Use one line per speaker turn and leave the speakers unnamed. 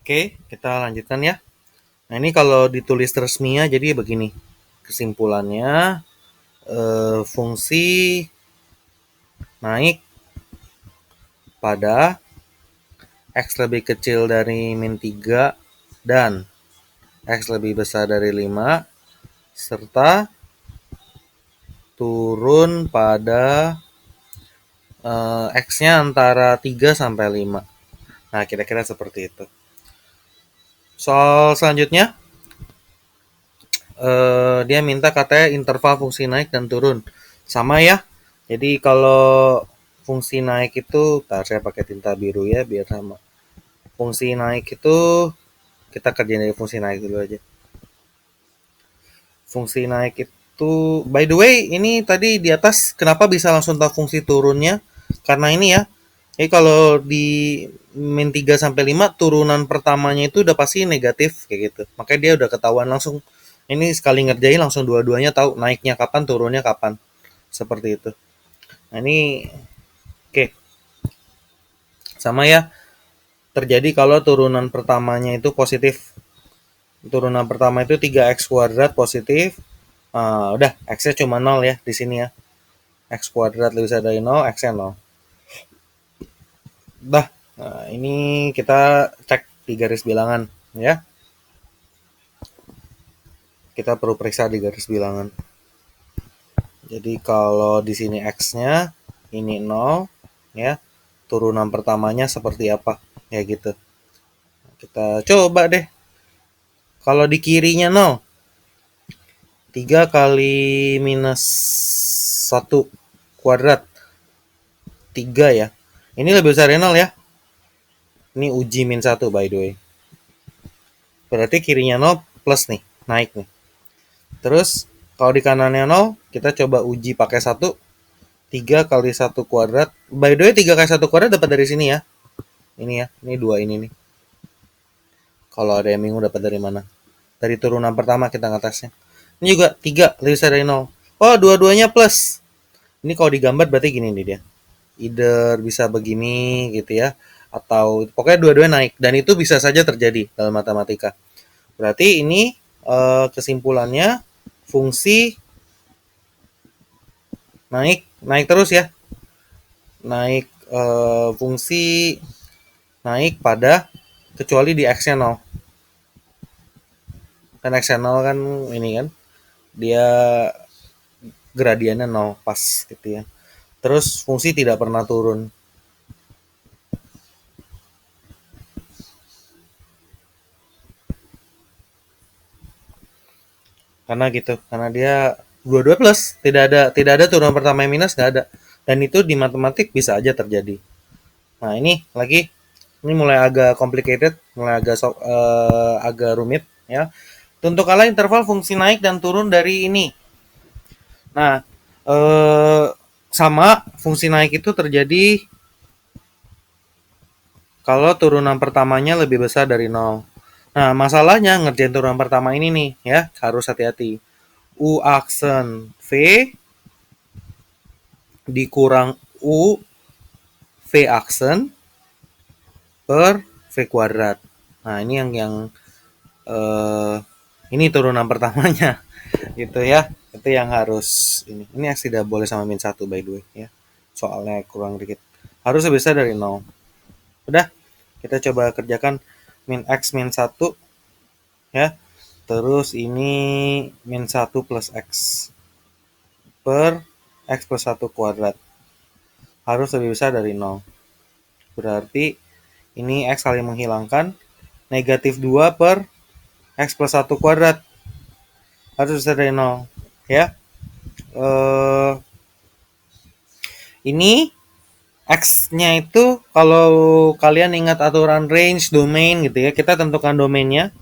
Oke, kita lanjutkan ya. Nah, ini kalau ditulis resminya jadi begini. Kesimpulannya, fungsi naik pada X lebih kecil dari min 3 dan X lebih besar dari 5 serta turun pada X-nya antara 3 sampai 5. Nah, kira-kira seperti itu. Soal selanjutnya, dia minta katanya interval fungsi naik dan turun. Sama ya. Jadi kalau fungsi naik itu, saya pakai tinta biru ya biar sama. Fungsi naik itu kita kerjain dari fungsi naik dulu aja. Fungsi naik itu, by the way, ini tadi di atas kenapa bisa langsung tahu fungsi turunnya? Karena ini ya. Jadi kalau di min 3 sampai 5 turunan pertamanya itu udah pasti negatif kayak gitu. Makanya dia udah ketahuan langsung. Ini sekali ngerjain langsung dua-duanya tahu naiknya kapan, turunnya kapan. Seperti itu. Nah, ini oke. Sama ya. Terjadi kalau turunan pertamanya itu positif. Turunan pertama itu 3x kuadrat positif. Udah, x-nya cuma 0 ya di sini ya. X kuadrat lebih besar dari 0, x-nya 0. Dah, nah, ini kita cek di garis bilangan ya. Kita perlu periksa di garis bilangan. Jadi kalau di sini x-nya ini 0 ya. Turunan pertamanya seperti apa? Ya gitu. Kita coba deh. Kalau di kirinya 0, 3 kali minus 1 kuadrat 3 ya. Ini lebih besar dari 0 ya. Ini uji min 1 by the way. Berarti kirinya 0 plus nih, naik nih. Terus kalau di kanannya 0, kita coba uji pakai 1. 3 kali 1 kuadrat. By the way 3 kali 1 kuadrat dapat dari sini ya. Ini ya, ini 2 ini nih. Kalau ada yang bingung dapat dari mana? Dari turunan pertama kita ngetesnya. Ini juga 3 lebih besar dari 0. Oh, dua-duanya plus. Ini kalau digambar berarti gini nih dia. Either bisa begini gitu ya. Atau pokoknya dua-duanya naik. Dan itu bisa saja terjadi dalam matematika. Berarti ini kesimpulannya fungsi naik terus ya. Naik fungsi naik pada kecuali di x-nya 0. Kan x-nya 0 kan ini kan dia gradiennya 0 pas gitu ya. Terus fungsi tidak pernah turun. Karena gitu, karena dia dua-dua plus, tidak ada turunan pertama yang minus, nggak ada. Dan itu di matematik bisa aja terjadi. Nah, ini lagi ini mulai agak complicated, mulai agak rumit ya. Tentukanlah interval fungsi naik dan turun dari ini. Nah, sama fungsi naik itu terjadi kalau turunan pertamanya lebih besar dari 0. Nah, masalahnya ngerjain turunan pertama ini nih ya, harus hati-hati. U aksen V dikurang U V aksen per V kuadrat. Nah, ini yang ini turunan pertamanya gitu ya. Itu yang harus ini X tidak boleh sama min 1 by the way ya. Soalnya kurang dikit. Harus lebih besar dari 0. Udah, kita coba kerjakan min X min 1 ya. Terus ini min 1 plus X per X plus 1 kuadrat. Harus lebih besar dari 0. Berarti ini X saling menghilangkan. Negatif 2 per X plus 1 kuadrat. Harus besar dari 0. Ya. Ini X-nya itu kalau kalian ingat aturan range, domain gitu ya. Kita tentukan domainnya.